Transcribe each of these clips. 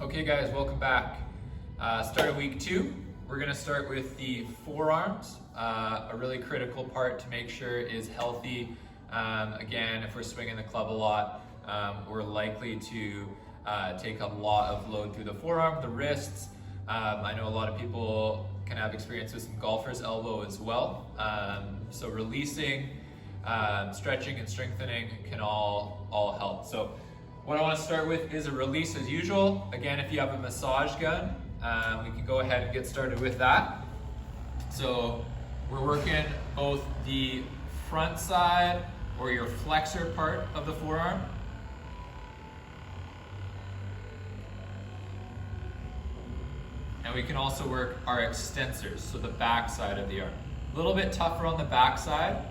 Okay guys, welcome back. Start of week 2. We're gonna start with the forearms. A really critical part to make sure is healthy. Again, if we're swinging the club a lot, we're likely to take a lot of load through the forearm, the wrists. I know a lot of people can have experience with some golfer's elbow as well. So releasing, stretching and strengthening can all help. So what I want to start with is a release as usual. Again, if you have a massage gun, we can go ahead and get started with that. So we're working both the front side or your flexor part of the forearm. And we can also work our extensors, so the back side of the arm. A little bit tougher on the back side.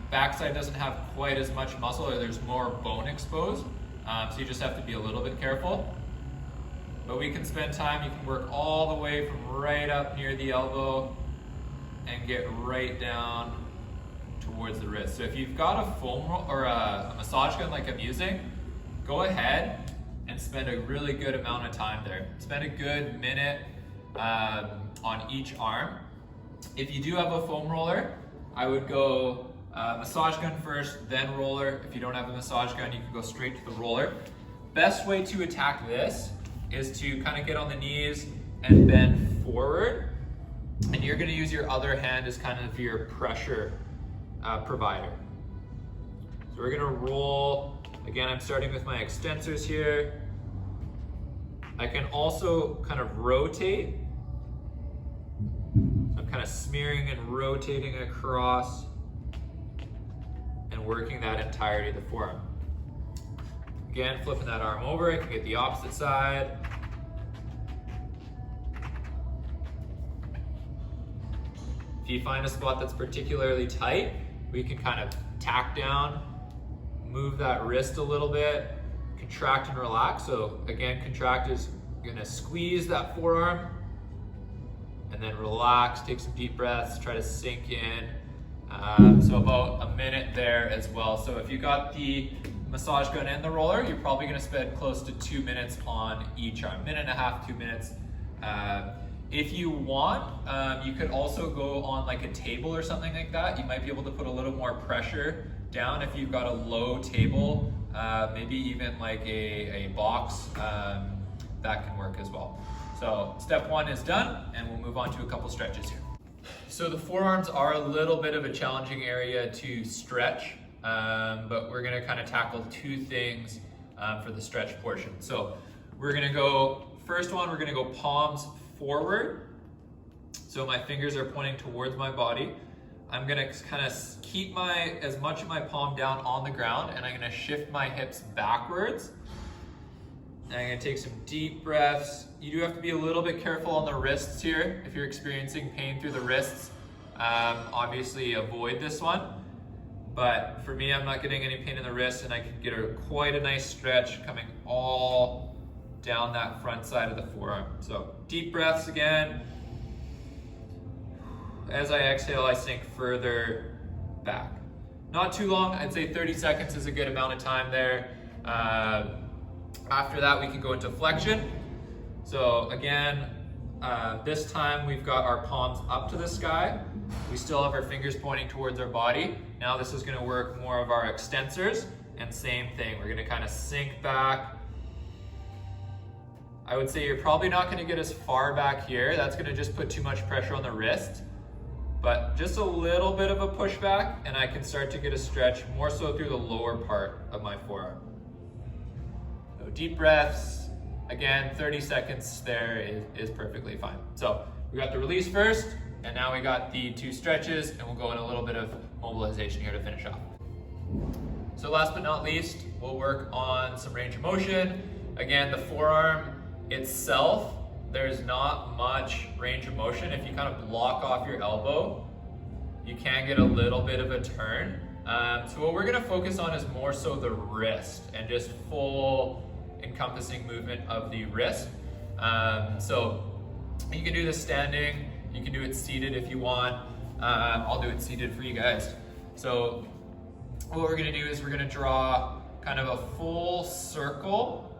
Backside doesn't have quite as much muscle, or there's more bone exposed, so you just have to be a little bit careful. But we can spend time, you can work all the way from right up near the elbow and get right down towards the wrist. So if you've got a foam roll or a massage gun like I'm using, go ahead and spend a really good amount of time there. Spend a good minute on each arm. If you do have a foam roller, I would go massage gun first, then roller. If you don't have a massage gun, you can go straight to the roller. Best way to attack this is to kind of get on the knees and bend forward. And you're gonna use your other hand as kind of your pressure provider. So we're gonna roll. Again, I'm starting with my extensors here. I can also kind of rotate. So I'm kind of smearing and rotating across and working that entirety of the forearm. Again, flipping that arm over, I can get the opposite side. If you find a spot that's particularly tight, we can kind of tack down, move that wrist a little bit, contract and relax. So again, contract is gonna squeeze that forearm and then relax, take some deep breaths, try to sink in. So about a minute there as well. So if you got the massage gun and the roller, you're probably gonna spend close to 2 minutes on each arm, 1.5 to 2 minutes. If you want, you could also go on like a table or something like that. You might be able to put a little more pressure down if you've got a low table, maybe even like a box, that can work as well. So step 1 is done, and we'll move on to a couple stretches here. So the forearms are a little bit of a challenging area to stretch, but we're gonna kind of tackle 2 things for the stretch portion. So we're gonna go, first one, we're gonna go palms forward. So my fingers are pointing towards my body. I'm gonna kind of keep as much of my palm down on the ground, and I'm gonna shift my hips backwards. And I'm gonna take some deep breaths. You do have to be a little bit careful on the wrists here. If you're experiencing pain through the wrists, obviously avoid this one. But for me, I'm not getting any pain in the wrist, and I can get quite a nice stretch coming all down that front side of the forearm. So deep breaths again. As I exhale, I sink further back. Not too long, I'd say 30 seconds is a good amount of time there. After that, we can go into flexion. So again, this time we've got our palms up to the sky. We still have our fingers pointing towards our body. Now this is gonna work more of our extensors, and same thing. We're gonna kind of sink back. I would say you're probably not gonna get as far back here. That's gonna just put too much pressure on the wrist. But just a little bit of a pushback, and I can start to get a stretch more so through the lower part of my forearm. So deep breaths. Again, 30 seconds there is perfectly fine. So we got the release first, and now we got the 2 stretches, and we'll go in a little bit of mobilization here to finish off. So last but not least, we'll work on some range of motion. Again, the forearm itself, there's not much range of motion. If you kind of block off your elbow, you can get a little bit of a turn. So what we're gonna focus on is more so the wrist and just full encompassing movement of the wrist. So you can do this standing, you can do it seated if you want. I'll do it seated for you guys. So what we're gonna do is we're gonna draw kind of a full circle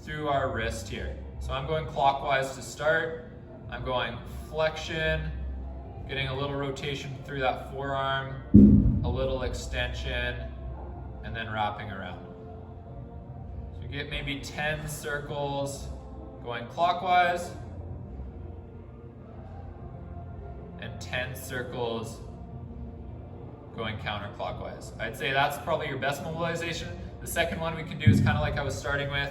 through our wrist here. So I'm going clockwise to start. I'm going flexion, getting a little rotation through that forearm, a little extension, and then wrapping around. So you get maybe 10 circles going clockwise, and 10 circles going counterclockwise. I'd say that's probably your best mobilization. The second one we can do is kind of like I was starting with,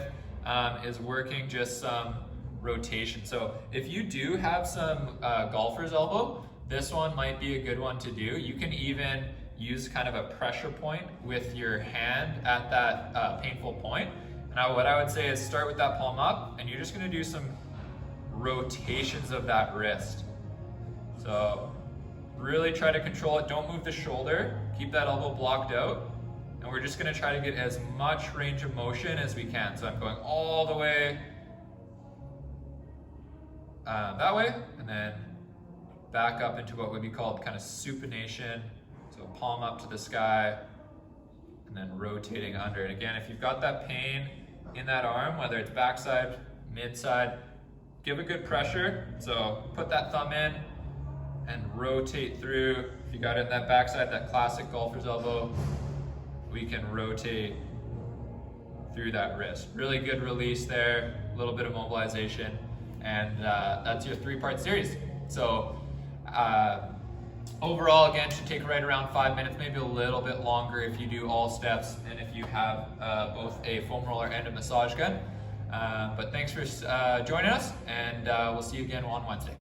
is working just some rotation. So if you do have some golfer's elbow, this one might be a good one to do. You can even use kind of a pressure point with your hand at that painful point. Now what I would say is start with that palm up, and you're just gonna do some rotations of that wrist. So really try to control it. Don't move the shoulder. Keep that elbow blocked out. And we're just gonna try to get as much range of motion as we can. So I'm going all the way that way, and then back up into what would be called kind of supination. So palm up to the sky, and then rotating under. And again, if you've got that pain in that arm, whether it's backside, mid-side, give a good pressure. So put that thumb in and rotate through. If you got it in that backside, that classic golfer's elbow, we can rotate through that wrist. Really good release there, a little bit of mobilization, and that's your 3-part series. So overall, again, should take right around 5 minutes, maybe a little bit longer if you do all steps and if you have both a foam roller and a massage gun. But thanks for joining us, and we'll see you again on Wednesday.